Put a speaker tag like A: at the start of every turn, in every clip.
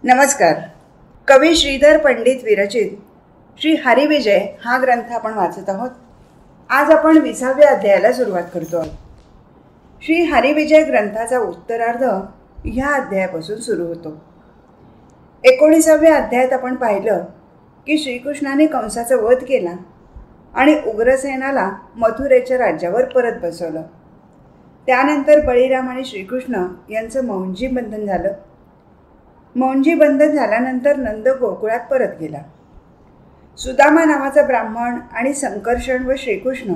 A: नमस्कार. कवी श्रीधर पंडित विरचित श्री हरिविजय हा ग्रंथ आपण वाचत आहोत. आज आपण 20व्या अध्यायाला सुरुवात करतो आहोत. श्री हरिविजय ग्रंथाचा उत्तरार्ध ह्या अध्यायापासून सुरू होतो. 19व्या अध्यायात आपण पाहिलं की श्रीकृष्णाने कंसाचा वध केला आणि उग्रसेनाला मथुरेच्या राज्यावर परत बसवलं. त्यानंतर बळीराम आणि श्रीकृष्ण यांचं मौंजी बंधन झालं. मौंजी बंधन झाल्यानंतर नंद गोकुळात परत गेला. सुदामा नावाचा ब्राह्मण आणि संकर्षण व श्रीकृष्ण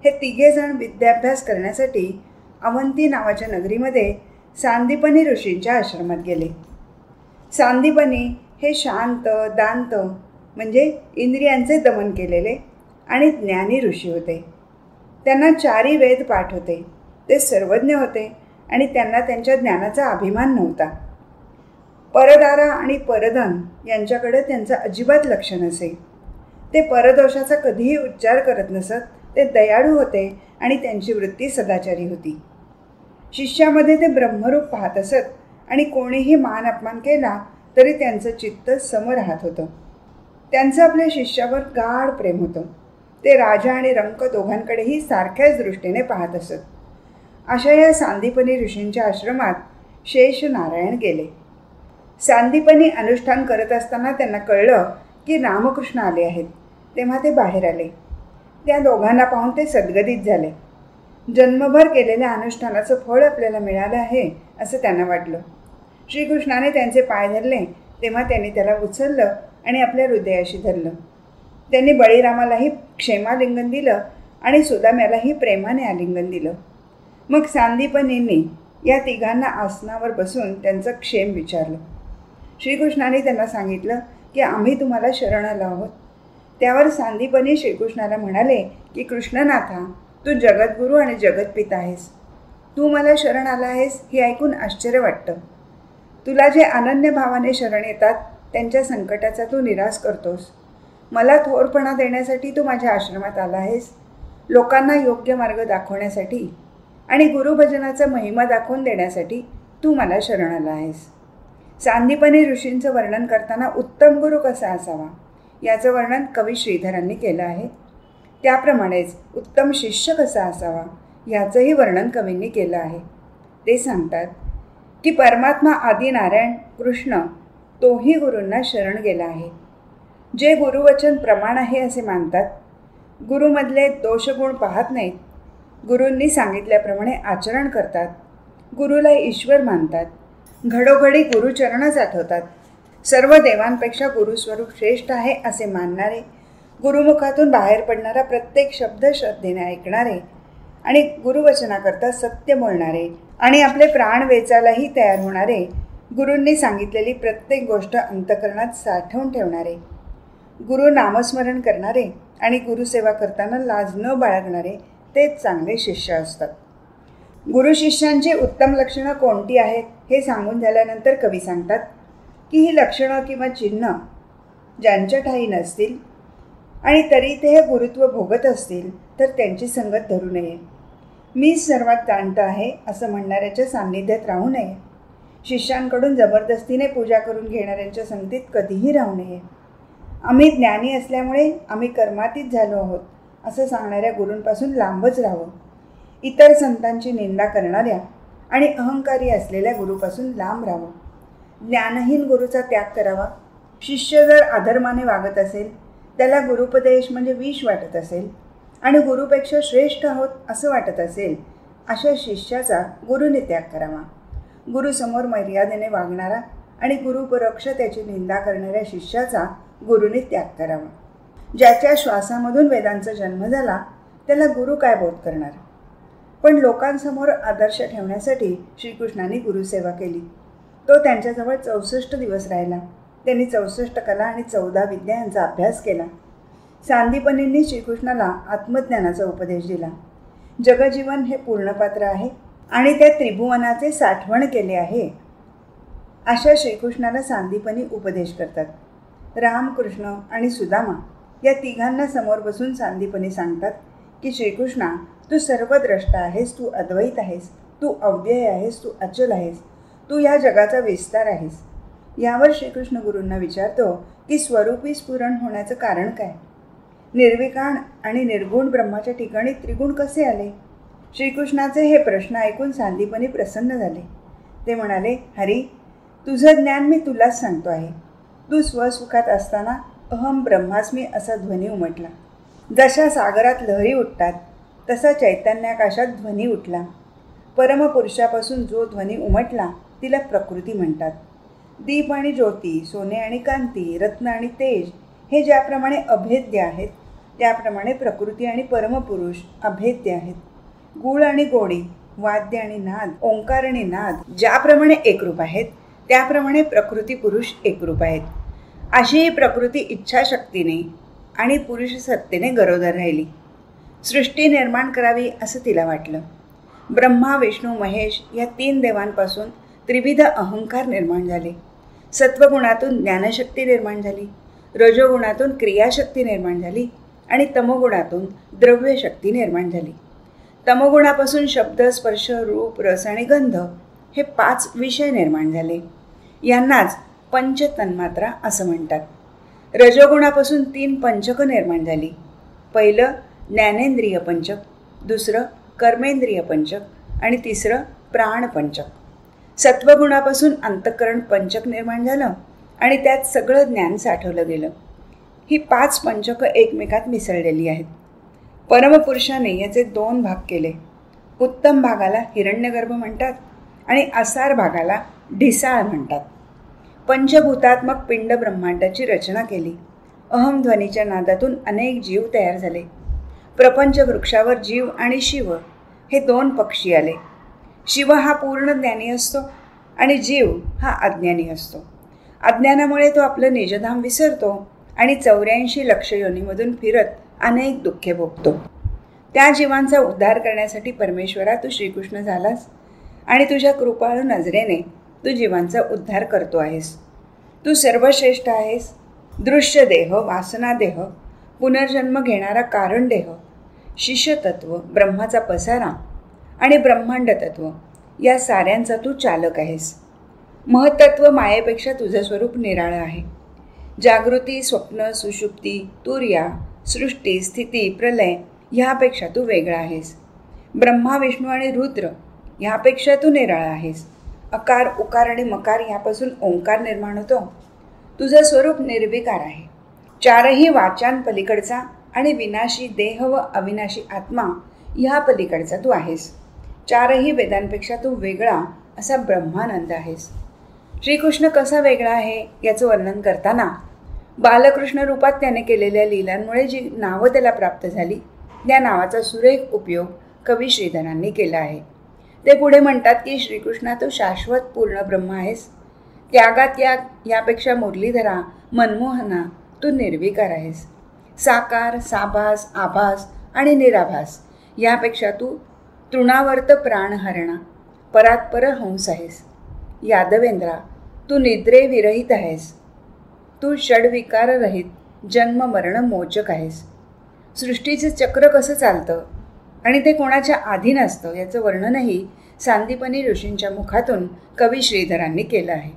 A: हे तिघेजण विद्याभ्यास करण्यासाठी अवंती नावाच्या नगरीमध्ये सांदीपनी ऋषींच्या आश्रमात गेले. सांदीपनी हे शांत दांत म्हणजे इंद्रियांचे दमन केलेले आणि ज्ञानी ऋषी होते. त्यांना 4 वेद पाठ होते. ते सर्वज्ञ होते आणि त्यांना त्यांच्या ज्ञानाचा अभिमान नव्हता. परदारा आणि परधन यांच्याकडे त्यांचं अजिबात लक्ष नसे. ते परदोषाचा कधीही उच्चार करत नसत. ते दयाळू होते आणि त्यांची वृत्ती सदाचारी होती. शिष्यामध्ये ते ब्रह्मरूप पाहत असत आणि कोणीही मान अपमान केला तरी त्यांचं चित्त सम राहत होतं. त्यांचं आपल्या शिष्यावर गाढ प्रेम होतं. ते राजा आणि रंक दोघांकडेही सारख्याच दृष्टीने पाहत असत. अशा या सांदीपनी ऋषींच्या आश्रमात शेष नारायण गेले. सांदीपनी अनुष्ठान करत असताना त्यांना कळलं की रामकृष्ण आले आहेत. तेव्हा ते बाहेर आले. त्या दोघांना पाहून ते सद्गदित झाले. जन्मभर केलेल्या अनुष्ठानाचं फळ आपल्याला मिळालं आहे असं त्यांना वाटलं. श्रीकृष्णाने त्यांचे पाय धरले तेव्हा त्यांनी त्याला उचललं आणि आपल्या हृदयाशी धरलं. त्यांनी बळीरामालाही क्षेमालिंगन दिलं आणि सुदाम्यालाही प्रेमाने आलिंगन दिलं. मग सांदीपनींनी या तिघांना आसनावर बसून त्यांचं क्षेम विचारलं. श्रीकृष्णाने त्यांना सांगितलं की आम्ही तुम्हाला शरण आलो आहोत. त्यावर सांदीपनी श्रीकृष्णाला म्हणाले की कृष्णनाथा, तू जगद्गुरू आणि जगतपिता आहेस. तू मला शरण आला आहेस हे ऐकून आश्चर्य वाटतं. तुला जे अनन्य भावाने शरण येतात त्यांच्या संकटाचा तू निराश करतोस. मला थोरपणा देण्यासाठी तू माझ्या आश्रमात आला आहेस. लोकांना योग्य मार्ग दाखवण्यासाठी आणि गुरुभजनाचा महिमा दाखवून देण्यासाठी तू मला शरण आला आहेस. सांदीपनी ऋषींचं वर्णन करताना उत्तम गुरु कसा असावा याचं वर्णन कवी श्रीधरांनी केलं आहे. त्याप्रमाणेच उत्तम शिष्य कसा असावा याचंही वर्णन कवींनी केलं आहे. ते सांगतात की परमात्मा आदिनारायण कृष्ण तोही गुरूंना शरण गेला आहे. जे गुरुवचन प्रमाण आहे असे मानतात. गुरुमधले दोषगुण पाहत नाहीत. गुरूंनी सांगितल्याप्रमाणे आचरण करतात. गुरुला ईश्वर मानतात. घडोघडी गुरुचरणच आठवतात. सर्व देवांपेक्षा गुरुस्वरूप श्रेष्ठ आहे असे मानणारे, गुरुमुखातून बाहेर पडणारा प्रत्येक शब्द श्रद्धेने ऐकणारे आणि गुरुवचनाकरता सत्य बोलणारे आणि आपले प्राण वेचायलाही तयार होणारे, गुरूंनी सांगितलेली प्रत्येक गोष्ट अंतःकरणात साठवून ठेवणारे, गुरु नामस्मरण करणारे आणि गुरुसेवा करताना लाज न बाळगणारे तेच चांगले शिष्य असतात. गुरु शिष्यांची उत्तम लक्षणं कोणती आहेत हे सांगून झाल्यानंतर कवी सांगतात की ही लक्षणं किंवा चिन्ह ज्यांच्या ठायी नसतील आणि तरी ते हे गुरुत्व भोगत असतील तर त्यांची संगत धरू नये. मीच सर्वात जाणत आहे असं म्हणणाऱ्याच्या सान्निध्यात राहू नये. शिष्यांकडून जबरदस्तीने पूजा करून घेणाऱ्यांच्या संगतीत कधीही राहू नये. आम्ही ज्ञानी असल्यामुळे आम्ही कर्मातीत झालो आहोत असं सांगणाऱ्या गुरूंपासून लांबच राहावं. इतर संतांची निंदा करणाऱ्या आणि अहंकारी असलेल्या गुरुपासून लांब राहावं. ज्ञानहीन गुरुचा त्याग करावा. शिष्य जर अधर्माने वागत असेल, त्याला गुरुपदेश म्हणजे विष वाटत असेल आणि गुरुपेक्षा श्रेष्ठ आहोत असं वाटत असेल, अशा शिष्याचा गुरुने त्याग करावा. गुरुसमोर मर्यादेने वागणारा आणि गुरुपरोक्ष त्याची निंदा करणाऱ्या शिष्याचा गुरुने त्याग करावा. ज्याच्या श्वासामधून वेदांचा जन्म झाला त्याला गुरु काय बोध करणार. पण लोकांसमोर आदर्श ठेवण्यासाठी श्रीकृष्णाने गुरुसेवा केली. तो त्यांच्याजवळ 64 दिवस राहिला. त्यांनी 64 कला आणि 14 विद्या यांचा अभ्यास केला. सांदीपनींनी श्रीकृष्णाला आत्मज्ञानाचा उपदेश दिला. जगजीवन हे पूर्णपात्र आहे आणि त्या त्रिभुवनाचे साठवण केले आहे अशा श्रीकृष्णाला सांदीपनी उपदेश करतात. रामकृष्ण आणि सुदामा या तिघांना समोर बसून सांदीपनी सांगतात की श्रीकृष्णा, तू सर्वद्रष्टा आहेस, तू अद्वैत आहेस, तू अव्यय आहेस, तू अचल आहेस, तू या जगाचा विस्तार आहेस. यावर श्रीकृष्ण गुरूंना विचारतो की स्वरूपी स्फुरण होण्याचं कारण काय? निर्विकार आणि निर्गुण ब्रह्माच्या ठिकाणी त्रिगुण कसे आले? श्रीकृष्णाचे हे प्रश्न ऐकून सांदीपनी प्रसन्न झाले. ते म्हणाले, हरी, तुझं ज्ञान मी तुलाच सांगतो आहे. तू स्वसुखात असताना अहम ब्रह्मास्मी असा ध्वनी उमटला. जशा सागरात लहरी उठतात तसा चैतन्याकाशात ध्वनी उठला. परमपुरुषापासून जो ध्वनी उमटला तिला प्रकृती म्हणतात. दीप आणि ज्योती, सोने आणि कांती, रत्न आणि तेज हे ज्याप्रमाणे अभेद्य आहेत त्याप्रमाणे प्रकृती आणि परमपुरुष अभेद्य आहेत. गुळ आणि गोडी, वाद्य आणि नाद, ओंकार आणि नाद ज्याप्रमाणे एकरूप आहेत त्याप्रमाणे प्रकृती पुरुष एकरूप आहेत. अशी ही प्रकृती इच्छाशक्तीने आणि पुरुष सत्तेने गरोदर राहिली. सृष्टी निर्माण करावी असं तिला वाटलं. ब्रह्मा, विष्णू, महेश या 3 देवांपासून त्रिविध अहंकार निर्माण झाले. सत्वगुणातून ज्ञानशक्ती निर्माण झाली, रजोगुणातून क्रियाशक्ती निर्माण झाली आणि तमोगुणातून द्रव्यशक्ती निर्माण झाली. तमोगुणापासून शब्द, स्पर्श, रूप, रस आणि गंध हे 5 विषय निर्माण झाले. यांनाच पंचतन्मात्रा असं म्हणतात. रजोगुणापासून 3 पंचकं निर्माण झाली. पहिलं ज्ञानेंद्रिय पंचक, दुसरं कर्मेंद्रिय पंचक आणि तिसरं प्राणपंचक. सत्वगुणापासून अंतःकरण पंचक निर्माण झालं आणि त्यात सगळं ज्ञान साठवलं गेलं. ही 5 पंचकं एकमेकात मिसळलेली आहेत. परमपुरुषाने याचे 2 भाग केले. उत्तम भागाला हिरण्यगर्भ म्हणतात आणि असार भागाला ढिसाळ म्हणतात. पंचभूतात्मक पिंड ब्रह्मांडाची रचना केली. अहमध्वनीच्या नादातून अनेक जीव तयार झाले. प्रपंच वृक्षावर जीव आणि शिव हे 2 पक्षी आले. शिव हा पूर्ण ज्ञानी असतो आणि जीव हा अज्ञानी असतो. अज्ञानामुळे तो आपलं निजधाम विसरतो आणि 84 लक्ष योनीमधून फिरत अनेक दुःखे भोगतो. त्या जीवांचा उद्धार करण्यासाठी परमेश्वरा तू श्रीकृष्ण झालास आणि तुझ्या कृपाळू नजरेने तू जीवांचा उद्धार करतो आहेस. तू सर्वश्रेष्ठ आहेस. दृश्य देह, वासना देह, पुनर्जन्म घेणारा कारण देह, शिष्यतत्व, ब्रह्माचा पसारा आणि ब्रह्मांड तत्व या साऱ्यांचा तू चालक आहेस. महत्त्व मायेपेक्षा तुझं स्वरूप निराळं आहे. जागृती, स्वप्न, सुषुप्ती, तुर्या, सृष्टी, स्थिती, प्रलय ह्यापेक्षा तू वेगळा आहेस. ब्रह्मा, विष्णू आणि रुद्र ह्यापेक्षा तू निराळा आहेस. अकार, उकार आणि मकार ह्यापासून ओंकार निर्माण होतो. तुझं स्वरूप निर्विकार आहे. 4ही वाचांपलीकडचा आणि विनाशी देह व अविनाशी आत्मा ह्या पलीकडचा तू आहेस. 4ही वेदांपेक्षा तू वेगळा असा ब्रह्मानंद आहेस. श्रीकृष्ण कसा वेगळा आहे याचं वर्णन करताना बालकृष्ण रूपात त्याने केलेल्या लीलांमुळे जी नावं त्याला प्राप्त झाली त्या नावाचा सुरेख उपयोग कवी श्रीधरांनी केला आहे. ते पुढे म्हणतात की श्रीकृष्णा तू शाश्वत पूर्ण ब्रह्म आहेस. त्याग यापेक्षा मुरलीधरा, मनमोहना तू निर्विकार आहेस. साकार, साभास, आभास आणि निराभास यापेक्षा तू तृणावर्त प्राणहरणा, परात्पर हंस आहेस. यादवेंद्रा तू निद्रे विरहित आहेस. तू षडविकार रहित जन्म मरण मोचक आहेस. सृष्टीचं चक्र कसं चालतं आणि ते कोणाच्या अधीन असतं याचं वर्णनही सांदीपनी ऋषींच्या मुखातून कवी श्रीधरांनी केलं आहे.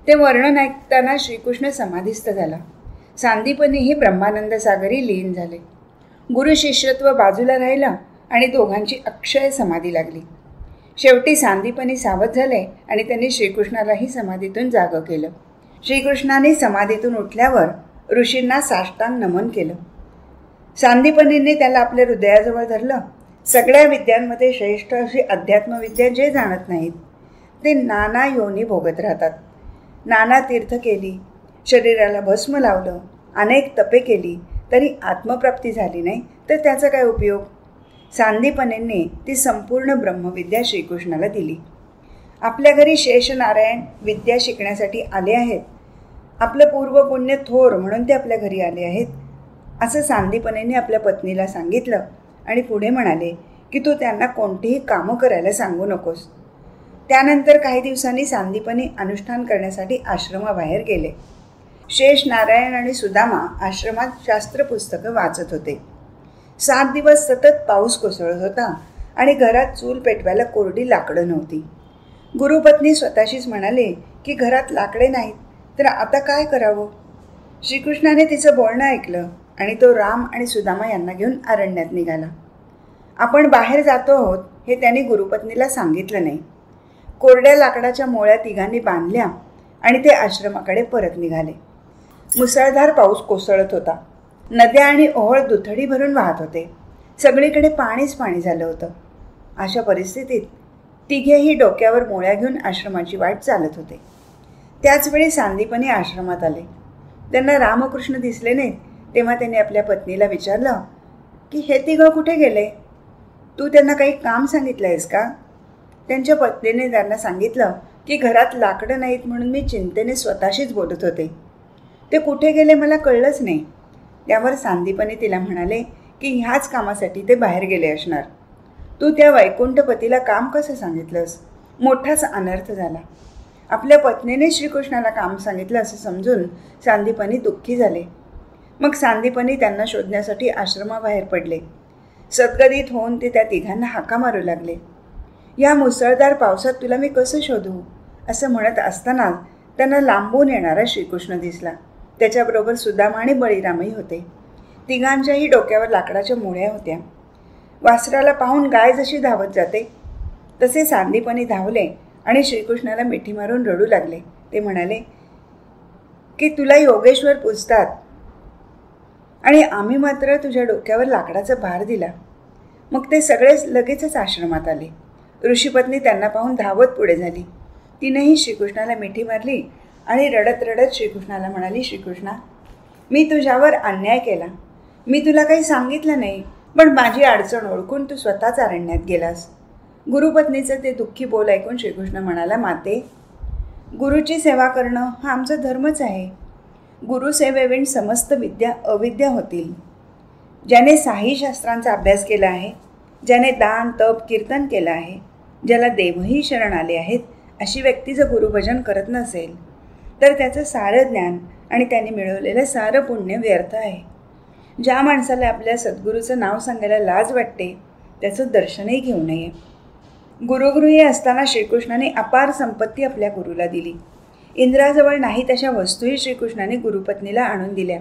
A: ते वर्णन ऐकताना श्रीकृष्ण समाधिस्थ झाला. सांदीपनीही ब्रह्मानंद सागरी लीन झाले. गुरु शिष्यत्व बाजूला राहिलं आणि दोघांची अक्षय समाधी लागली. शेवटी सांदीपनी सावध झाले आणि त्यांनी श्रीकृष्णालाही समाधीतून जागं केलं. श्रीकृष्णाने समाधीतून उठल्यावर ऋषींना साष्टांग नमन केलं. सांदीपनींनी त्याला आपल्या हृदयाजवळ धरलं. सगळ्या विद्यांमध्ये श्रेष्ठ अशी अध्यात्मविद्या जे जाणत नाहीत ते नाना योनी भोगत राहतात. नाना तीर्थ केली, शरीराला भस्म लावलं, अनेक तपे केली तरी आत्मप्राप्ती झाली नाही तर त्याचा काय उपयोग? सांदीपनींनी ती संपूर्ण ब्रह्मविद्या श्रीकृष्णाला दिली. आपल्या घरी शेषनारायण विद्या शिकण्यासाठी आले आहेत. आपलं पूर्व पुण्य थोर म्हणून ते आपल्या घरी आले आहेत असं सांदीपनींनी आपल्या पत्नीला सांगितलं आणि पुढे म्हणाले की तू त्यांना कोणतीही कामं करायला सांगू नकोस. त्यानंतर काही दिवसांनी सांदीपनी अनुष्ठान करण्यासाठी आश्रमाबाहेर गेले. शेष, नारायण आणि सुदामा आश्रमात शास्त्रपुस्तकं वाचत होते. 7 दिवस सतत पाऊस कोसळत होता आणि घरात चूल पेटवायला कोरडी लाकडं नव्हती. गुरुपत्नी स्वतःशीच म्हणाले की घरात लाकडे नाहीत तर आता काय करावं? श्रीकृष्णाने तिचं बोलणं ऐकलं आणि तो राम आणि सुदामा यांना घेऊन अरण्यात निघाला. आपण बाहेर जातो आहोत हे त्याने गुरुपत्नीला सांगितलं नाही. कोरड्या लाकडाच्या मोळ्या तिघांनी बांधल्या आणि ते आश्रमाकडे परत निघाले. मुसळधार पाऊस कोसळत होता. नद्या आणि ओहळ दुथडी भरून वाहत होते. सगळीकडे पाणीच पाणी झालं होतं. अशा परिस्थितीत तिघेही डोक्यावर मोळ्या घेऊन आश्रमाची वाट चालत होते. त्याचवेळी सांदीपनी आश्रमात आले. त्यांना रामकृष्ण दिसले नाहीत तेव्हा त्यांनी आपल्या पत्नीला विचारलं की हे तिघं कुठे गेले? तू त्यांना काही काम सांगितलं आहेस का? त्यांच्या पत्नीने त्यांना सांगितलं की घरात लाकडं नाहीत म्हणून मी चिंतेने स्वतःशीच बोलत होते. ते कुठे गेले मला कळलंच नाही. त्यावर सांदीपनी तिला म्हणाले की ह्याच कामासाठी ते बाहेर गेले असणार. तू त्या वैकुंठपतीला काम कसं सांगितलंस? मोठाच अनर्थ झाला. आपल्या पत्नीने श्रीकृष्णाला काम सांगितलं असं समजून सांदीपनी दुःखी झाले. मग सांदीपनी त्यांना शोधण्यासाठी आश्रमाबाहेर पडले. सद्गदित होऊन ते त्या तिघांना हाका मारू लागले. या मुसळधार पावसात तुला मी कसं शोधू? असं म्हणत असतानाच त्यांना लांबून येणारा श्रीकृष्ण दिसला. त्याच्याबरोबर सुदामा आणि बळीरामही होते. तिघांच्याही डोक्यावर लाकडाच्या मोळ्या होत्या. वासराला पाहून गाय जशी धावत जाते तसे सांदीपनी धावले आणि श्रीकृष्णाला मिठी मारून रडू लागले. ते म्हणाले की तुला योगेश्वर पूजतात आणि आम्ही मात्र तुझ्या डोक्यावर लाकडाचा भार दिला. मग ते सगळेच लगेचच आश्रमात आले. ऋषीपत्नी त्यांना पाहून धावत पुढे झाली. तिनेही श्रीकृष्णाला मिठी मारली आणि रडत रडत श्रीकृष्णाला म्हणाली, श्रीकृष्णा, मी तुझ्यावर अन्याय केला. मी तुला काही सांगितलं नाही, पण माझी अडचण ओळखून तू स्वतःच अरण्यात गेलास. गुरुपत्नीचं ते दुःखी बोल ऐकून श्रीकृष्ण म्हणाला, माते, गुरुची सेवा करणं हा आमचा धर्मच आहे. गुरुसेवेविण समस्त विद्या अविद्या होतील. ज्याने साही शास्त्रांचा अभ्यास केला आहे, ज्याने दान तप कीर्तन केलं आहे, ज्याला देवही शरण आले आहेत, अशी व्यक्ती जर गुरुभजन करत नसेल तर त्याचं सारं ज्ञान आणि त्याने मिळवलेलं सारं पुण्य व्यर्थ आहे. ज्या माणसाला आपल्या सद्गुरूचं नाव सांगायला लाज वाटते त्याचं दर्शनही घेऊ नये. गुरुगृही असताना श्रीकृष्णाने अपार संपत्ती आपल्या गुरुला दिली. इंद्राजवळ नाही तशा वस्तूही श्रीकृष्णाने गुरुपत्नीला आणून दिल्या.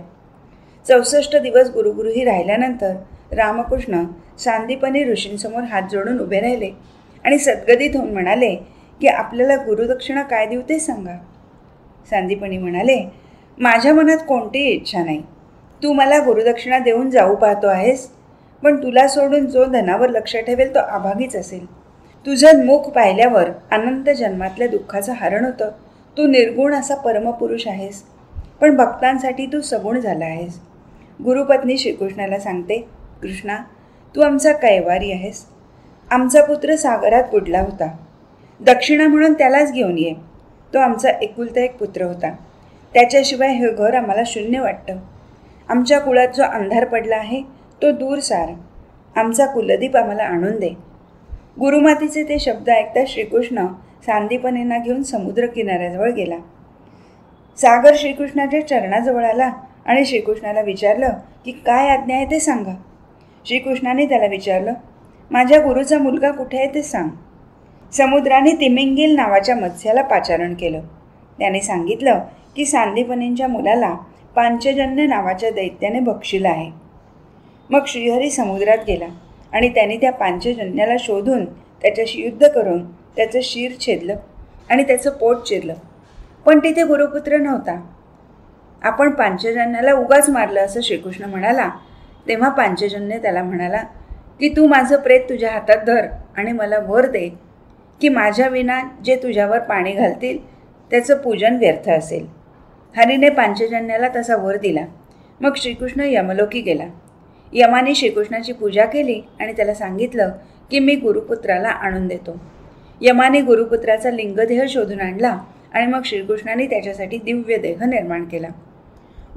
A: 64 दिवस गुरुगृही राहिल्यानंतर रामकृष्ण सांदीपनी ऋषींसमोर हात जोडून उभे राहिले आणि सद्गदित होऊन म्हणाले की आपल्याला गुरुदक्षिणा काय देऊ ते सांगा. सांदीपनी म्हणाले, माझ्या मनात कोणतीही इच्छा नाही. तू मला गुरुदक्षिणा देऊन जाऊ पाहतो आहेस, पण तुला सोडून जो धनावर लक्ष ठेवेल तो अभागीच असेल. तुझं मुख पाहिल्यावर अनंत जन्मातल्या दुःखाचं हरण होतं. तू निर्गुण असा परमपुरुष आहेस, पण भक्तांसाठी तू सगुण झाला आहेस. गुरुपत्नी श्रीकृष्णाला सांगते, कृष्णा, तू आमचा कैवारी आहेस. आमचा पुत्र सागरात बुडला होता. दक्षिणा म्हणून त्यालाच घेऊन ये. तो आमचा एकुलता एक पुत्र होता. त्याच्याशिवाय हे घर आम्हाला शून्य वाटतं. आमच्या कुळात जो अंधार पडला आहे तो दूर सार. आमचा कुलदीप आम्हाला आणून दे. गुरुमातीचे ते शब्द ऐकता श्रीकृष्ण सांदीपनींना घेऊन समुद्र किनाऱ्याजवळ गेला. सागर श्रीकृष्णाच्या चरणाजवळ आला आणि श्रीकृष्णाला विचारलं की काय आज्ञा आहे ते सांगा. श्रीकृष्णाने त्याला विचारलं, माझ्या गुरुचा मुलगा कुठे आहे ते सांग. समुद्राने तिमिंगिल नावाच्या मत्स्याला पाचारण केलं. त्याने सांगितलं की सांदीपनींच्या मुलाला पांचजन्य नावाच्या दैत्याने बक्षिलं आहे. मग श्रीहरी समुद्रात गेला आणि त्याने त्या पांचजन्याला शोधून त्याच्याशी युद्ध करून त्याचं शिर छेदलं आणि त्याचं पोट चिरलं. पण तिथे गुरुपुत्र नव्हता. आपण पांचजन्याला उगाच मारलं असं श्रीकृष्ण म्हणाला. तेव्हा पांचजन्य त्याला म्हणाला की तू माझं प्रेत तुझ्या हातात धर आणि मला वर दे की माझ्या विना जे तुझ्यावर पाणी घालतील त्याचं पूजन व्यर्थ असेल. हरीने पांचजन्याला तसा वर दिला. मग श्रीकृष्ण यमलोकी गेला. यमाने श्रीकृष्णाची पूजा केली आणि त्याला सांगितलं की मी गुरुपुत्राला आणून देतो. यमाने गुरुपुत्राचा लिंगदेह शोधून आणला आणि मग श्रीकृष्णाने त्याच्यासाठी दिव्य देह निर्माण केला.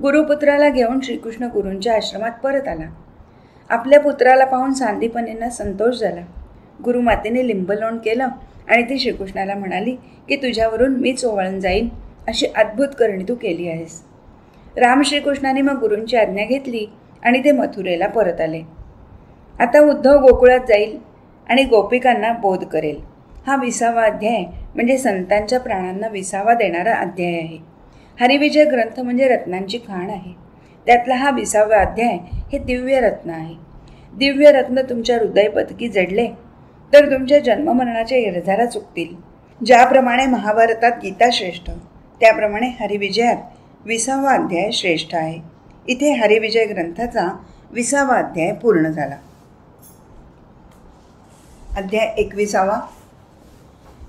A: गुरुपुत्राला घेऊन श्रीकृष्ण गुरूंच्या आश्रमात परत आला. आपल्या पुत्राला पाहून सांदीपनींना संतोष झाला. गुरुमातेने लिंबलोण केलं आणि ती श्रीकृष्णाला म्हणाली की तुझ्यावरून मीच ओवाळून जाईन अशी अद्भुत करणी तू केली आहेस. राम श्रीकृष्णाने मग गुरूंची आज्ञा घेतली आणि ते मथुरेला परत आले. आता उद्धव गोकुळात जाईल आणि गोपिकांना बोध करेल. हा 20वा अध्याय म्हणजे संतांच्या प्राणांना विसावा देणारा अध्याय आहे. हरिविजय ग्रंथ म्हणजे रत्नांची खाण आहे. त्यातला हा 20वा अध्याय हे दिव्य रत्न आहे. दिव्य रत्न तुमच्या हृदयपदकी जडले तर तुमच्या जन्ममरणाच्या इरझारा चुकतील. ज्याप्रमाणे महाभारतात गीता श्रेष्ठ, त्याप्रमाणे हरिविजयात 20वा अध्याय श्रेष्ठ आहे. इथे हरिविजय ग्रंथाचा 20वा अध्याय पूर्ण झाला. अध्याय 21.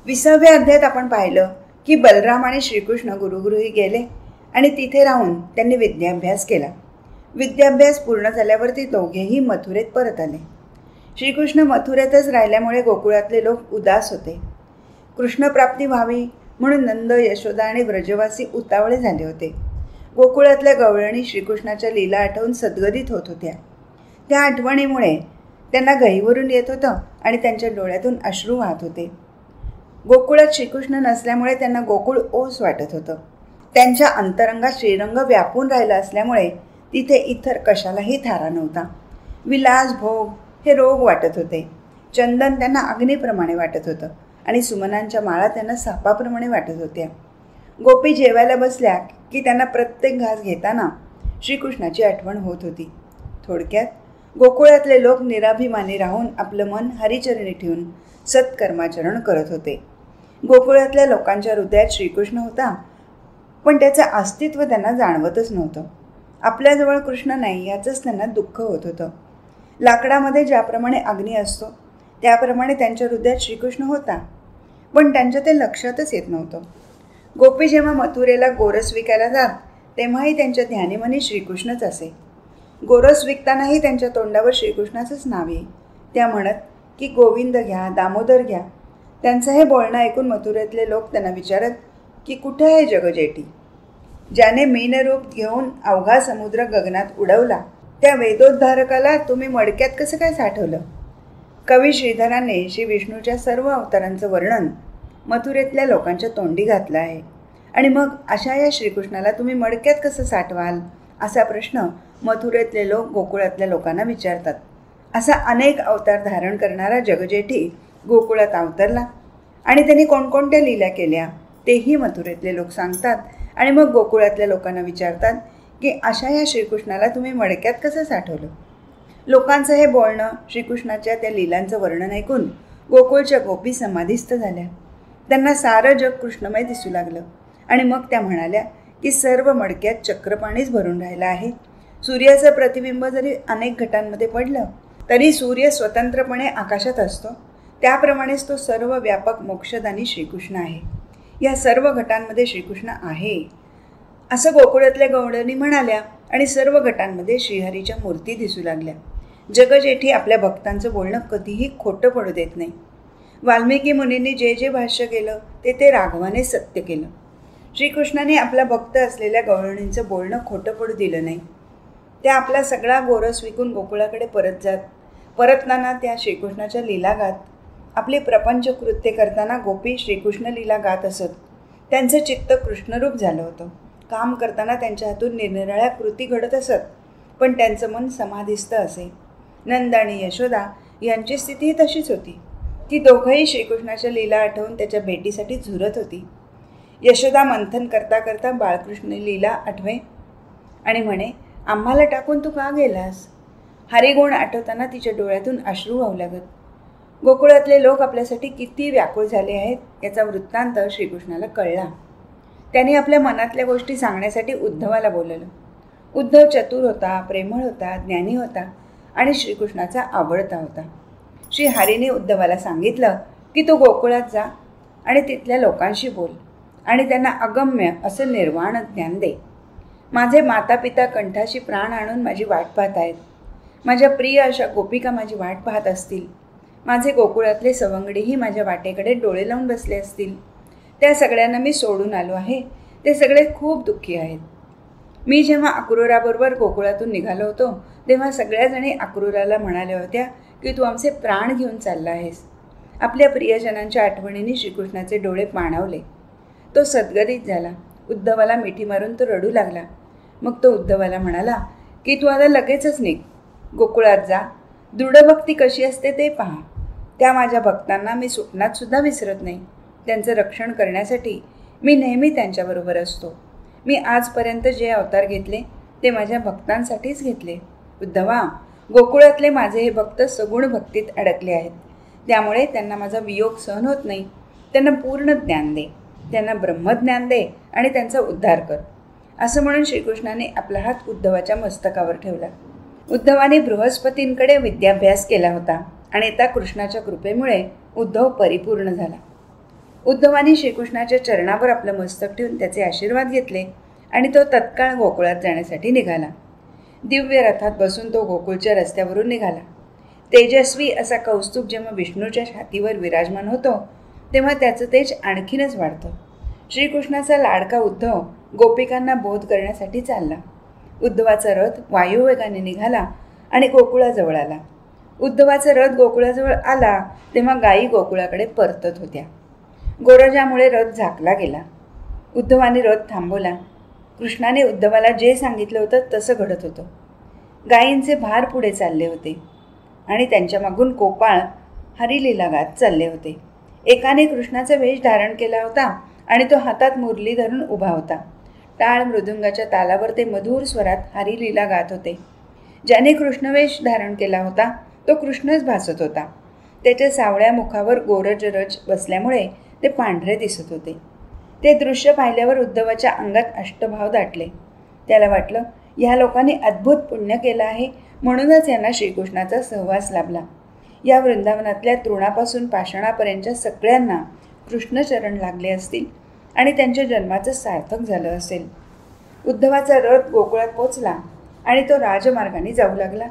A: 20व्या अध्यायात आपण पाहिलं की बलराम आणि श्रीकृष्ण गुरुगृही गेले आणि तिथे राहून त्यांनी विद्याभ्यास केला. विद्याभ्यास पूर्ण झाल्यावरती दोघेही मथुरेत परत आले. श्रीकृष्ण मथुरेतच राहिल्यामुळे गोकुळातले लोक उदास होते. कृष्णप्राप्ती व्हावी म्हणून नंद, यशोदा आणि व्रजवासी उतावळे झाले होते. गोकुळातल्या गवळणी श्रीकृष्णाच्या लीला आठवून सद्गदित होत होत्या. त्या आठवणीमुळे त्यांना गहीवरून येत होतं आणि त्यांच्या डोळ्यातून अश्रू वाहत होते. गोकुळात श्रीकृष्ण नसल्यामुळे त्यांना गोकुळ ओस वाटत होतं. त्यांच्या अंतरंगात श्रीरंग व्यापून राहिला असल्यामुळे तिथे इतर कशालाही थारा नव्हता. विलास, भोग हे रोग वाटत होते. चंदन त्यांना अग्नीप्रमाणे वाटत होतं आणि सुमनांच्या माळा त्यांना सापाप्रमाणे वाटत होत्या. गोपी जेवायला बसल्या की त्यांना प्रत्येक घास घेताना श्रीकृष्णाची आठवण होत होती. थोडक्यात गोकुळातले लोक निराभिमानी राहून आपलं मन हरिचरणी ठेवून सत्कर्माचरण करत होते. गोकुळातल्या लोकांच्या हृदयात श्रीकृष्ण होता, पण त्याचं अस्तित्व त्यांना जाणवतच नव्हतं. आपल्याजवळ कृष्ण नाही याचंच त्यांना दुःख होत होतं. लाकडामध्ये ज्याप्रमाणे अग्नी असतो त्याप्रमाणे त्यांच्या हृदयात श्रीकृष्ण होता, पण त्यांच्या ते लक्षातच येत नव्हतं. गोपी जेव्हा मथुरेला गोरस विकायला जात तेव्हाही त्यांच्या ध्यानीमनी श्रीकृष्णच असे. गोरस विकतानाही त्यांच्या तोंडावर श्रीकृष्णाचंच नाव येई. त्या म्हणत की गोविंद घ्या, दामोदर घ्या. त्यांचं हे बोलणं ऐकून मथुरेतले लोक त्यांना विचारत की कुठे आहे जगजेठी? ज्याने मीनरूप घेऊन अवघा समुद्र गगनात उडवला त्या वेदोद्धारकाला तुम्ही मडक्यात कसं काय साठवलं? कवी श्रीधराने श्री विष्णूच्या सर्व अवतारांचं वर्णन मथुरेतल्या लोकांच्या तोंडी घातलं आहे. आणि मग अशा या श्रीकृष्णाला तुम्ही मडक्यात कसं साठवाल असा प्रश्न मथुरेतले लोक गोकुळातल्या लोकांना विचारतात. असा अनेक अवतार धारण करणारा जगजेठी गोकुळात अवतरला आणि त्यांनी कोणकोणत्या लीला केल्या तेही मथुरेतले लोक सांगतात. आणि मग गोकुळातल्या लोकांना विचारतात की अशा या श्रीकृष्णाला तुम्ही मडक्यात कसं साठवलं? लोकांचं हे बोलणं, श्रीकृष्णाच्या त्या लीलांचं वर्णन ऐकून गोकुळच्या गोपी समाधिस्थ झाल्या. त्यांना सारं जग कृष्णमय दिसू लागलं आणि मग त्या म्हणाल्या की सर्व मडक्यात चक्रपाणीच भरून राहिलं आहे. सूर्याचं प्रतिबिंब जरी अनेक घटांमध्ये पडलं तरी सूर्य स्वतंत्रपणे आकाशात असतो, त्याप्रमाणेच तो सर्व व्यापक मोक्षदानी श्रीकृष्ण आहे. या सर्व घटांमध्ये श्रीकृष्ण आहे असं गोकुळातल्या गवळणी म्हणाल्या आणि सर्व घटांमध्ये श्रीहरीच्या मूर्ती दिसू लागल्या. जगजेठी आपल्या भक्तांचं बोलणं कधीही खोटं पडू देत नाही. वाल्मिकी मुनींनी जे जे भाष्य केलं ते राघवाने सत्य केलं. श्रीकृष्णाने आपला भक्त असलेल्या गवळणींचं बोलणं खोटं पडू दिलं नाही. त्या आपला सगळा गोरस विकून गोकुळाकडे परत जात. परतताना त्या श्रीकृष्णाच्या लीला गात. आपली प्रपंच कृत्य करताना गोपी श्रीकृष्ण लीला गात असत. त्यांचं चित्त कृष्णरूप झालं होतं. काम करताना त्यांच्या हातून निरनिराळ्या कृती घडत असत, पण त्यांचं मन समाधिस्थ असे. नंद आणि यशोदा यांची स्थितीही तशीच होती. ती दोघंही श्रीकृष्णाच्या लीला आठवून त्याच्या भेटीसाठी झुरत होती. यशोदा मंथन करता करता बाळकृष्ण लीला आठवे आणि म्हणे, आम्हाला टाकून तू का गेलास? हरिगुण आठवताना तिच्या डोळ्यातून अश्रू वाहू लागत. गोकुळातले लोक आपल्यासाठी किती व्याकुळ झाले आहेत याचा वृत्तांत श्रीकृष्णाला कळला. त्याने आपल्या मनातल्या गोष्टी सांगण्यासाठी उद्धवाला बोलवलं. उद्धव चतुर होता, प्रेमळ होता, ज्ञानी होता आणि श्रीकृष्णाचा आवडता होता. श्री हरीने उद्धवाला सांगितलं की तू गोकुळात जा आणि तिथल्या लोकांशी बोल आणि त्यांना अगम्य असं निर्वाण ज्ञान दे. माझे माता पिता कंठाशी प्राण आणून माझी वाट पाहत आहेत. माझ्या प्रिय अशा गोपिका माझी वाट पाहत असतील. माझे गोकुळातले सवंगडीही माझ्या वाटेकडे डोळे लावून बसले असतील. त्या सगळ्यांना मी सोडून आलो आहे. ते सगळे खूप दुःखी आहेत. मी जेव्हा अक्रूराबरोबर गोकुळातून निघालो होतो तेव्हा सगळ्याजणी अक्रूराला म्हणाल्या होत्या की तू आमचे प्राण घेऊन चालला आहेस. आपल्या प्रियजनांच्या आठवणीने श्रीकृष्णाचे डोळे पाणावले. तो सद्गदित झाला. उद्धवाला मिठी मारून तो रडू लागला. मग तो उद्धवाला म्हणाला की तू आता लगेचच निघ, गोकुळात जा. दृढभक्ती कशी असते ते पहा. त्या माझ्या भक्तांना मी स्वप्नात सुद्धा विसरत नाही. त्यांचं रक्षण करण्यासाठी मी नेहमी त्यांच्याबरोबर असतो. मी आजपर्यंत जे अवतार घेतले ते माझ्या भक्तांसाठीच घेतले. उद्धवा, गोकुळातले माझे हे भक्त सगुण भक्तीत अडकले आहेत. त्यामुळे त्यांना माझा वियोग सहन होत नाही. त्यांना पूर्ण ज्ञान दे, त्यांना ब्रह्मज्ञान दे आणि त्यांचा उद्धार कर. असं म्हणून श्रीकृष्णाने आपला हात उद्धवाच्या मस्तकावर ठेवला. उद्धवाने बृहस्पतींकडे विद्याभ्यास केला होता आणि त्या कृष्णाच्या कृपेमुळे उद्धव परिपूर्ण झाला. उद्धवाने श्रीकृष्णाच्या चरणावर आपलं मस्तक ठेवून त्याचे आशीर्वाद घेतले आणि तो तत्काळ गोकुळात जाण्यासाठी निघाला. दिव्य रथात बसून तो गोकुळच्या रस्त्यावरून निघाला. तेजस्वी असा कौस्तुभ जेव्हा विष्णूच्या छातीवर विराजमान होतो तेव्हा त्याचं तेज आणखीनच वाढतं. श्रीकृष्णाचा लाडका उद्धव गोपिकांना बोध करण्यासाठी चालला. उद्धवाचा रथ वायुवेगाने निघाला आणि गोकुळाजवळ आला. उद्धवाचा रथ गोकुळाजवळ आला तेव्हा गायी गोकुळाकडे परतत होत्या. गोरजामुळे रथ झाकला गेला. उद्धवाने रथ थांबवला. कृष्णाने उद्धवाला जे सांगितलं होतं तसं घडत होतं. गायींचे भार पुढे चालले होते आणि त्यांच्या मागून गोपाळ हरिलीला गात चालले होते. एकाने कृष्णाचा वेश धारण केला होता आणि तो हातात मुरली धरून उभा होता. टाळ मृदुंगाच्या तालावर ते मधुर स्वरात हरिलीला गात होते. ज्याने कृष्णवेश धारण केला होता तो कृष्णच भासत होता. त्याच्या सावळ्या मुखावर गोरजरज बसल्यामुळे ते पांढरे दिसत होते. ते दृश्य पाहिल्यावर उद्धवाच्या अंगात अष्टभाव दाटले. त्याला वाटलं, ह्या लोकांनी अद्भुत पुण्य केलं आहे म्हणूनच यांना श्रीकृष्णाचा सहवास लाभला. या वृंदावनातल्या तृणापासून पाषाणापर्यंतच्या सगळ्यांना कृष्णचरण लागले असतील आणि त्यांच्या जन्माचं सार्थक झालं असेल. उद्धवाचा रथ गोकुळात पोचला आणि तो राजमार्गाने जाऊ लागला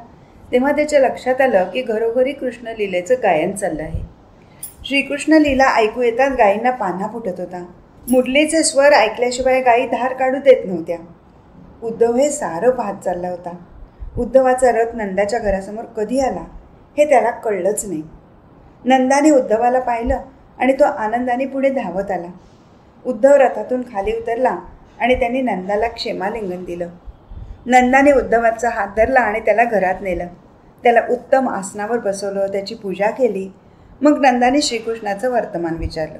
A: तेव्हा त्याच्या लक्षात आलं की घरोघरी कृष्ण लीलेचं गायन चाललं आहे. श्रीकृष्ण लीला ऐकू येताच गायींना पान्हा फुटत होता. मुरलीचे स्वर ऐकल्याशिवाय गायी धार काढू देत नव्हत्या. उद्धव हे सारं पाहत चालला होता. उद्धवाचा रथ नंदाच्या घरासमोर कधी आला हे त्याला कळलंच नाही. नंदाने उद्धवाला पाहिलं आणि तो आनंदाने पुढे धावत आला. उद्धव रथातून खाली उतरला आणि त्यांनी नंदाला क्षेमालिंगन दिलं. नंदाने उद्धवाचा हात धरला आणि त्याला घरात नेलं. त्याला उत्तम आसनावर बसवलं, त्याची पूजा केली. मग नंदाने श्रीकृष्णाचं वर्तमान विचारलं.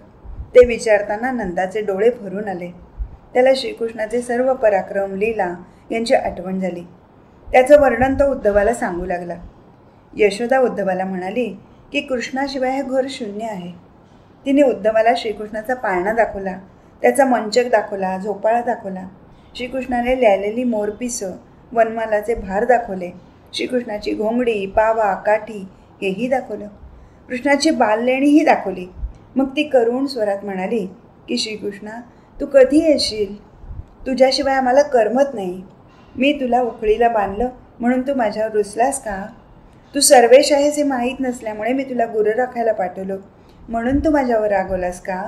A: ते विचारताना नंदाचे डोळे भरून आले. त्याला श्रीकृष्णाचे सर्व पराक्रम लीला यांची आठवण झाली. त्याचं वर्णन तो उद्धवाला सांगू लागला. यशोदा उद्धवाला म्हणाली की कृष्णाशिवाय हे घर शून्य आहे. तिने उद्धवाला श्रीकृष्णाचा पाळणा दाखवला, त्याचा मंचक दाखवला, झोपाळा दाखवला. श्रीकृष्णाने लिहिलेली मोरपिसं, वनमालाचे भार दाखवले. श्रीकृष्णाची घोंगडी, पावा, काठी हेही दाखवलं. कृष्णाची बाललेणीही दाखवली. मग ती करुण स्वरात म्हणाली की श्रीकृष्णा, तू कधी येशील? तुझ्याशिवाय आम्हाला करमत नाही. मी तुला उखळीला बांधलं म्हणून तू माझ्यावर रुसलास का? तू सर्वेश आहेस हे माहीत नसल्यामुळे मी तुला गुरं राखायला पाठवलं म्हणून तू माझ्यावर रागवलास का?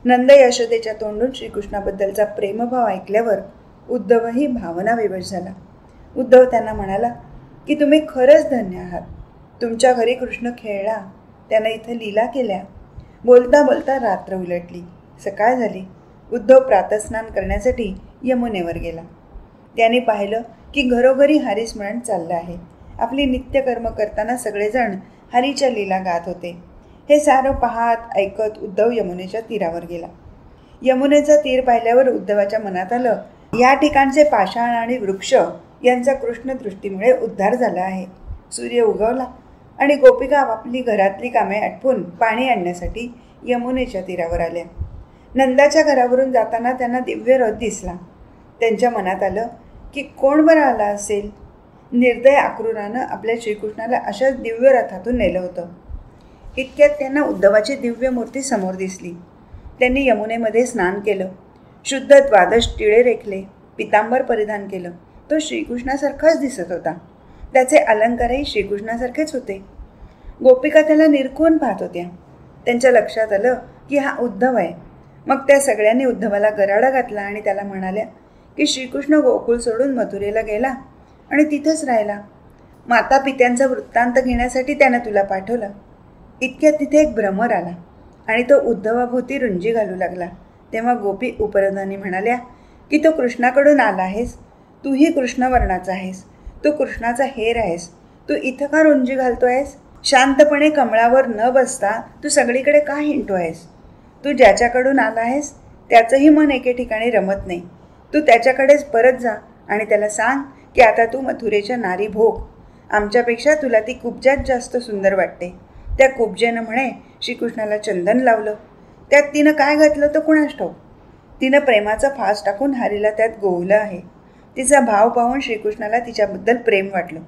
A: नंद यशोदेच्या तोंडून श्रीकृष्णाबद्दलचा प्रेमभाव ऐकल्यावर उद्धवही भावनाविवश झाला. उद्धव त्यांना म्हणाला की तुम्ही खरंच धन्य आहात. तुमच्या घरी कृष्ण खेळला, त्यानं इथं लीला केल्या. बोलता बोलता रात्र उलटली. सकाळ झाली. उद्धव प्रातस्नान करण्यासाठी यमुनेवर गेला. त्याने पाहिलं की घरोघरी हरिस्मरण चाललं आहे. आपली नित्यकर्म करताना सगळेजण हरीच्या लीला गात होते. हे सारं पाहत ऐकत उद्धव यमुनेच्या तीरावर गेला. यमुनेचा तीर पाहिल्यावर उद्धवाच्या मनात आलं, या ठिकाणचे पाषाण आणि वृक्ष यांचा कृष्ण दृष्टीमुळे उद्धार झाला आहे. सूर्य उगवला आणि गोपिका आपली घरातली कामे आटपून पाणी आणण्यासाठी यमुनेच्या तीरावर आल्या. नंदाच्या घरावरून जाताना त्यांना दिव्य रथ दिसला. त्यांच्या मनात आलं की कोण बरं आला असेल. निर्दय आक्रूरानं आपल्या श्रीकृष्णाला अशाच दिव्य रथातून नेलं होतं. इतक्यात त्यांना उद्धवाची दिव्य मूर्ती समोर दिसली. त्यांनी यमुनेमध्ये स्नान केलं. शुद्ध द्वादश टिळे रेखले, पितांबर परिधान केलं. तो श्रीकृष्णासारखाच दिसत होता. त्याचे अलंकारही श्रीकृष्णासारखेच होते. गोपिका त्याला निरखून पाहत होत्या. त्यांच्या लक्षात आलं की हा उद्धव आहे. मग त्या सगळ्यांनी उद्धवाला गराडा घातला आणि त्याला म्हणाल्या की श्रीकृष्ण गोकुळ सोडून मथुरेला गेला आणि तिथंच राहिला. माता पित्यांचा वृत्तांत घेण्यासाठी त्यानं तुला पाठवलं. इतक्यात तिथे एक भ्रमर आला आणि तो उद्धवाभोवती रुंजी घालू लागला. तेव्हा गोपी उपरोधाने म्हणाल्या की तो कृष्णाकडून आला आहेस. तूही कृष्णवर्णाचा आहेस. तू कृष्णाचा हेर आहेस. तू इथं का रुंजी घालतो आहेस? शांतपणे कमळावर न बसता तू सगळीकडे का हिंडतो आहेस? तू ज्याच्याकडून आला आहेस त्याचंही मन एके ठिकाणी रमत नाही. तू त्याच्याकडेच परत जा आणि त्याला सांग की आता तू मथुरेच्या नारी भोग. आमच्यापेक्षा तुला ती कुब्जाच जास्त सुंदर वाटते. त्या कुब्जेनं म्हणे श्रीकृष्णाला चंदन लावलं. त्यात तिनं काय घातलं तर कुणास ठाऊक. तिनं प्रेमाचा फास टाकून हरीला त्यात गोवलं आहे. तिचा भाव पाहून श्रीकृष्णाला तिच्याबद्दल प्रेम वाटलं.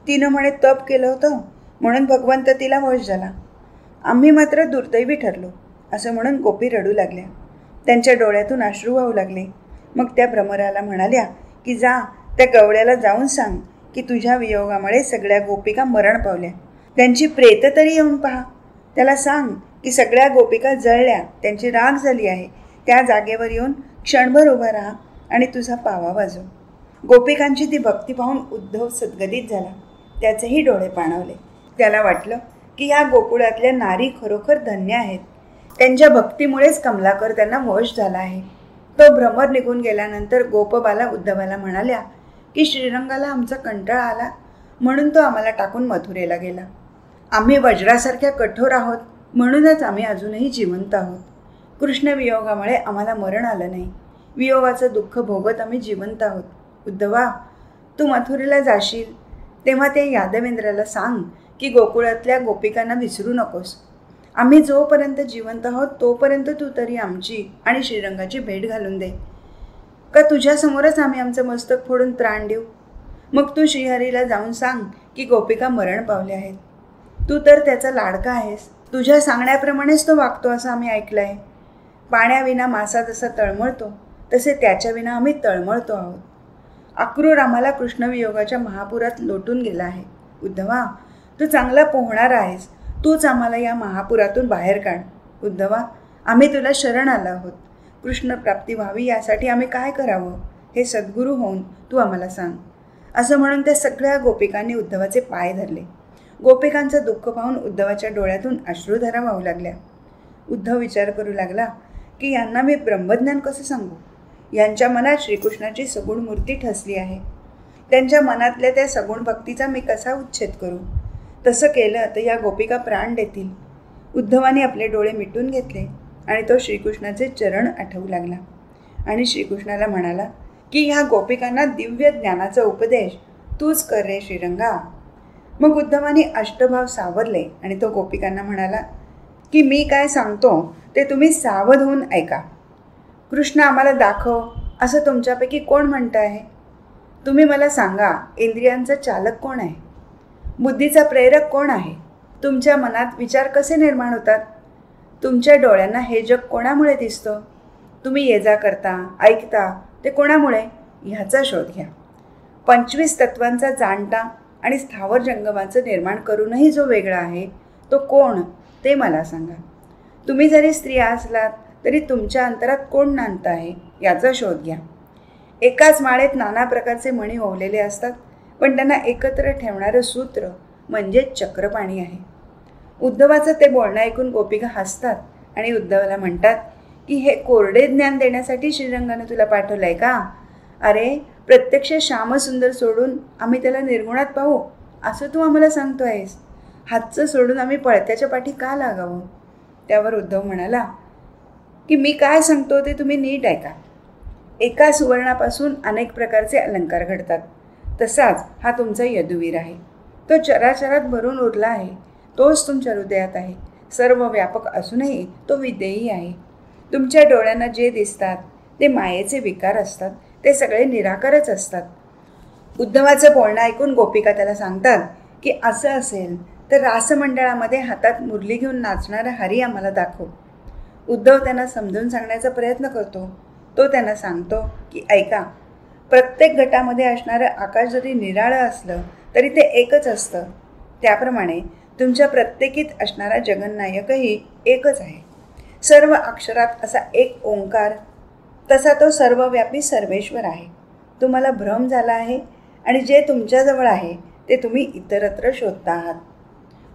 A: तिनं म्हणे तप केलं होतं म्हणून भगवंत तिला वश झाला. आम्ही मात्र दुर्दैवी ठरलो असं म्हणून गोपी रडू लागल्या. त्यांच्या डोळ्यातून अश्रू वाहू लागले. मग त्या भ्रमराला म्हणाल्या की जा त्या गवळ्याला जाऊन सांग की तुझ्या वियोगामुळे सगळ्या गोपिका मरण पावल्या. त्यांची प्रेत तरी येऊन पहा. त्याला सांग की सगळ्या गोपिका जळल्या, त्यांची राग झाली आहे. त्या जागेवर येऊन क्षणभर उभा राहा आणि तुझा पावा वाजव. गोपिकांची ती भक्ती पाहून उद्धव सद्गदित झाला. त्याचेही डोळे पाणावले. त्याला वाटलं की या गोकुळातल्या नारी खरोखर धन्य आहेत. त्यांच्या भक्तीमुळेच कमलाकर त्यांना वश झाला आहे. तो भ्रमर निघून गेल्यानंतर गोपबाला उद्धवाला म्हणाल्या की श्रीरंगाला आमचा कंटाळा आला म्हणून तो आम्हाला टाकून मथुरेला गेला. आम्ही वज्रासारख्या कठोर आहोत म्हणूनच आम्ही अजूनही जिवंत आहोत. कृष्ण वियोगामुळे आम्हाला मरण आलं नाही. वियोगाचं दुःख भोगत आम्ही जिवंत आहोत. उद्धवा, तू मथुरेला जाशील तेव्हा त्या यादवेंद्राला सांग की गोकुळातल्या गोपिकांना विसरू नकोस. आम्ही जोपर्यंत जिवंत आहोत तोपर्यंत तू तरी आमची आणि श्रीरंगाची भेट घालून दे. का तुझ्यासमोरच आम्ही आमचं मस्तक फोडून त्राण देऊ? मग तू श्रीहरीला जाऊन सांग की गोपिका मरण पावल्या आहेत. तू तर त्याचा लाडका आहेस. तुझ्या सांगण्याप्रमाणेच तो वागतो असं आम्ही ऐकलं आहे. पाण्याविना मासा जसा तळमळतो तसे त्याच्याविना आम्ही तळमळतो आहोत. अक्रूर आम्हाला कृष्णवियोगाच्या महापुरात लोटून गेला आहे. उद्धवा, तू चांगला पोहणारा आहेस. तूच आम्हाला या महापुरातून बाहेर काढ. उद्धवा, आम्ही तुला शरण आलो आहोत. कृष्णप्राप्ती व्हावी यासाठी आम्ही काय करावं हे सद्गुरू होऊन तू आम्हाला सांग. असं म्हणून त्या सगळ्या गोपिकांनी उद्धवाचे पाय धरले. गोपिकांचं दुःख पाहून उद्धवाच्या डोळ्यातून अश्रुधारा वाहू लागल्या. उद्धव विचार करू लागला की यांना मी ब्रह्मज्ञान कसं सांगू. यांच्या मनात श्रीकृष्णाची सगुण मूर्ती ठसली आहे. त्यांच्या मनातल्या त्या सगुण भक्तीचा मी कसा उच्छेद करू. तसं केलं तर या गोपिका प्राण देतील. उद्धवाने आपले डोळे मिटून घेतले आणि तो श्रीकृष्णाचे चरण आठवू लागला आणि श्रीकृष्णाला म्हणाला की ह्या गोपिकांना दिव्य ज्ञानाचा उपदेश तूच कर रे श्रीरंगा. मग उद्धवाने अष्टभाव सावरले आणि तो गोपिकांना म्हणाला की मी काय सांगतो ते तुम्ही सावध होऊन ऐका. कृष्ण आम्हाला दाखव असं तुमच्यापैकी कोण म्हणतं आहे? तुम्ही मला सांगा, इंद्रियांचा चालक कोण आहे? बुद्धीचा प्रेरक कोण आहे? तुमच्या मनात विचार कसे निर्माण होतात? तुमच्या डोळ्यांना हे जग कोणामुळे दिसतं? तुम्ही ये जा करता, ऐकता ते कोणामुळे? ह्याचा शोध घ्या. 25 तत्वांचा जाणता आणि स्थावर जंगमाचं निर्माण करूनही जो वेगळा आहे तो कोण ते मला सांगा. तुम्ही जरी स्त्री असलात तरी तुमच्या अंतरात कोण नांदत आहे याचा शोध घ्या. एकाच माळेत नाना प्रकारचे मणी ओवलेले असतात पण त्यांना एकत्र ठेवणारं सूत्र म्हणजेच चक्रपाणी आहे. उद्धवाचं ते बोलणं ऐकून गोपिका हसतात आणि उद्धवाला म्हणतात की हे कोरडे ज्ञान देण्यासाठी श्रीरंगाने तुला पाठवलं आहे का? अरे, प्रत्यक्ष श्यामसुंदर सोडून आम्ही त्याला निर्गुणात पाहू असं तू आम्हाला सांगतो आहेस. हातचं सोडून आम्ही पळत्याच्या पाठी का लागावं? त्यावर उद्धव म्हणाला की मी काय सांगतो ते तुम्ही नीट ऐका. एका सुवर्णापासून अनेक प्रकारचे अलंकार घडतात. तसाच हा तुमचा यदुवीर आहे. तो चराचरात भरून उरला आहे. तोच तुमच्या हृदयात आहे. सर्व व्यापक असूनही तो विदेही आहे. तुमच्या डोळ्यांना जे दिसतात ते मायेचे विकार असतात. ते सगळे निराकारच असतात. उद्धवाचं बोलणं ऐकून गोपिका त्याला सांगतात की असं असेल तर रासमंडळामध्ये हातात मुरली घेऊन नाचणारा हरी आम्हाला दाखव. उद्धव त्यांना समजून सांगण्याचा प्रयत्न करतो. तो त्यांना सांगतो की ऐका, प्रत्येक गटामध्ये असणारं आकाश जरी निराळं असलं तरी ते एकच असतं. त्याप्रमाणे तुमच्या प्रत्येकीत असणारा जगन्नायकही एकच आहे. सर्व अक्षरात असा एक ओंकार, तसा तो सर्वव्यापी सर्वेश्वर आहे. तुम्हाला भ्रम झाला आहे आणि जे तुमच्याजवळ आहे ते तुम्ही इतरत्र शोधता आहात.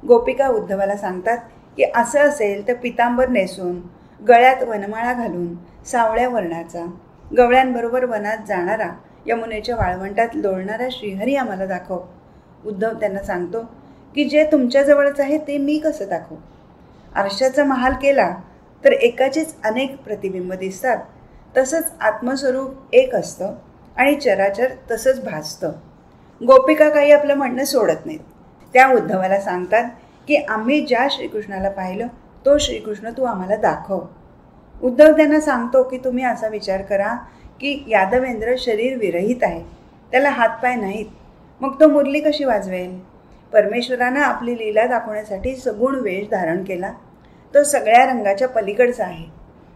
A: गोपिका उद्धवाला सांगतात की असं असेल तर पितांबर नेसून, गळ्यात वनमाळा घालून, सावळ्या वर्णाचा, गवळ्यांबरोबर वनात जाणारा, यमुनेच्या वाळवंटात लोळणारा श्रीहरी आम्हाला दाखव. उद्धव त्यांना सांगतो की जे तुमच्याजवळच आहे ते मी कसं दाखवू? आरशाचा महाल केला तर एकाचीच अनेक प्रतिबिंब दिसतात. तसंच आत्मस्वरूप एक असतं आणि चराचर तसंच भासतं. गोपिका काही आपलं म्हणणं सोडत नाहीत. त्या उद्धवाला सांगतात की आम्ही ज्या श्रीकृष्णाला पाहिलं तो श्रीकृष्ण तू आम्हाला दाखव. उद्धव त्यांना सांगतो की तुम्ही असा विचार करा की यादवेंद्र शरीर विरहित आहे, त्याला हातपाय नाहीत, मग तो मुरली कशी वाजवेल? परमेश्वरानं आपली लीला दाखवण्यासाठी सगुण वेश धारण केला. तो सगळ्या रंगाच्या पलीकडचा आहे.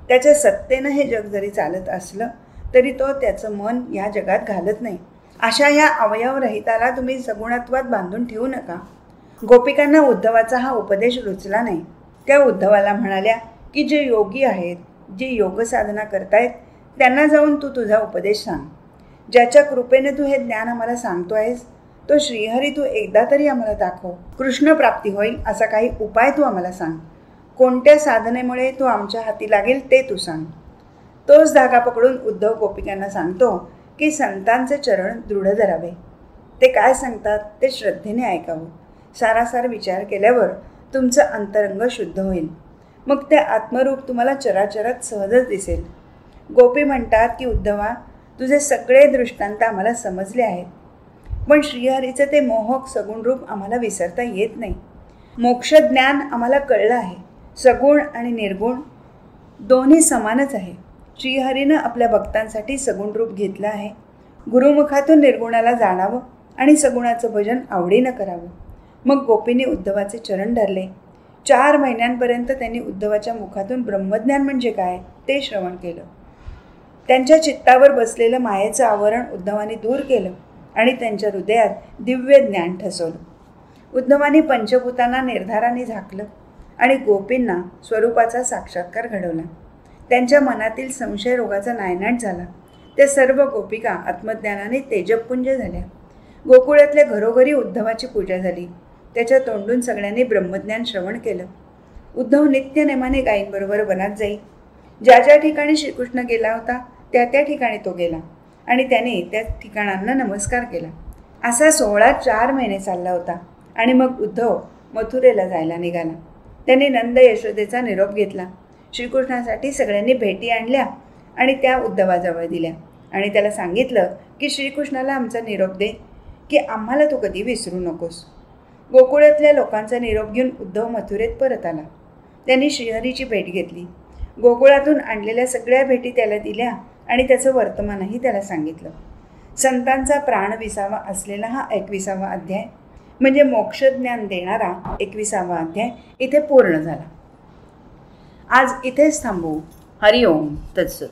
A: त्याच्या सत्तेनं हे जग जरी चालत असलं तरी तो त्याचं मन या जगात घालत नाही. अशा या अवयवरहिताला तुम्ही सगुणत्वात बांधून ठेवू नका. गोपिकांना उद्धवाचा हा उपदेश रुचला नाही. त्या उद्धवाला म्हणाल्या की जे योगी आहेत, जे योग साधना करतायत त्यांना जाऊन तू तुझा उपदेश सांग. ज्याच्या कृपेने तू हे ज्ञान आम्हाला सांगतो आहेस तो श्रीहरी तू एकदा तरी आम्हाला दाखव. कृष्ण प्राप्ती होईल असा काही उपाय तू आम्हाला सांग. कोणत्या साधनेमुळे तू आमच्या हाती लागेल ते तू सांग. तोच धागा पकडून उद्धव गोपिकांना सांगतो की संतांचे चरण दृढ धरावे. ते काय सांगतात ते श्रद्धेने ऐकावं. सारासार विचार केल्यावर तुमचं अंतरंग शुद्ध होईल. मग ते आत्मरूप तुम्हाला चराचरात सहजच दिसेल. गोपी म्हणतात की उद्धवा, तुझे सगळे दृष्टांत आम्हाला समजले आहेत, पण श्रीहरीचं ते मोहक सगुण रूप आम्हाला विसरता येत नाही. मोक्षज्ञान आम्हाला कळलं आहे. सगुण आणि निर्गुण दोन्ही समानच आहे. श्रीहरीनं आपल्या भक्तांसाठी सगुण रूप घेतलं आहे. गुरुमुखातून निर्गुणाला जाणावं आणि सगुणाचं भजन आवडीनं करावं. मग गोपींनी उद्धवाचे चरण धरले. 4 महिन्यांपर्यंत त्यांनी उद्धवाच्या मुखातून ब्रह्मज्ञान म्हणजे काय ते श्रवण केलं. त्यांच्या चित्तावर बसलेलं मायेचं आवरण उद्धवाने दूर केलं आणि त्यांच्या हृदयात दिव्य ज्ञान ठसवलं. उद्धवानी पंचभूतांना निर्धाराने झाकलं आणि गोपींना स्वरूपाचा साक्षात्कार घडवला. त्यांच्या मनातील संशय रोगाचा नायनाट झाला. त्या सर्व गोपिका आत्मज्ञानाने तेजपुंज झाल्या. गोकुळातल्या घरोघरी उद्धवाची पूजा झाली. त्याच्या तोंडून सगळ्यांनी ब्रह्मज्ञान श्रवण केलं. उद्धव नित्यनेमाने गायींबरोबर वनात जाई. ज्या ज्या ठिकाणी श्रीकृष्ण गेला होता त्या त्या ठिकाणी तो गेला आणि त्याने त्या ठिकाणांना नमस्कार केला. असा सोहळा 4 महिने चालला होता आणि मग उद्धव मथुरेला जायला निघाला. त्याने नंद यशोदेचा निरोप घेतला. श्रीकृष्णासाठी सगळ्यांनी भेटी आणल्या आणि त्या उद्धवाजवळ दिल्या आणि त्याला सांगितलं की श्रीकृष्णाला आमचा निरोप दे की आम्हाला तू कधी विसरू नकोस. गोकुळातल्या लोकांचा निरोप घेऊन उद्धव मथुरेत परत आला. त्यांनी श्रीहरीची भेट घेतली. गोकुळातून आणलेल्या सगळ्या भेटी त्याला दिल्या आणि त्याचं वर्तमानही त्याला सांगितलं. संतांचा प्राण विसावा असलेला हा 21वा अध्याय म्हणजे मोक्षज्ञान देणारा 21वा अध्याय इथे पूर्ण झाला. आज इथेच थांबू. हरिओम तत्सत.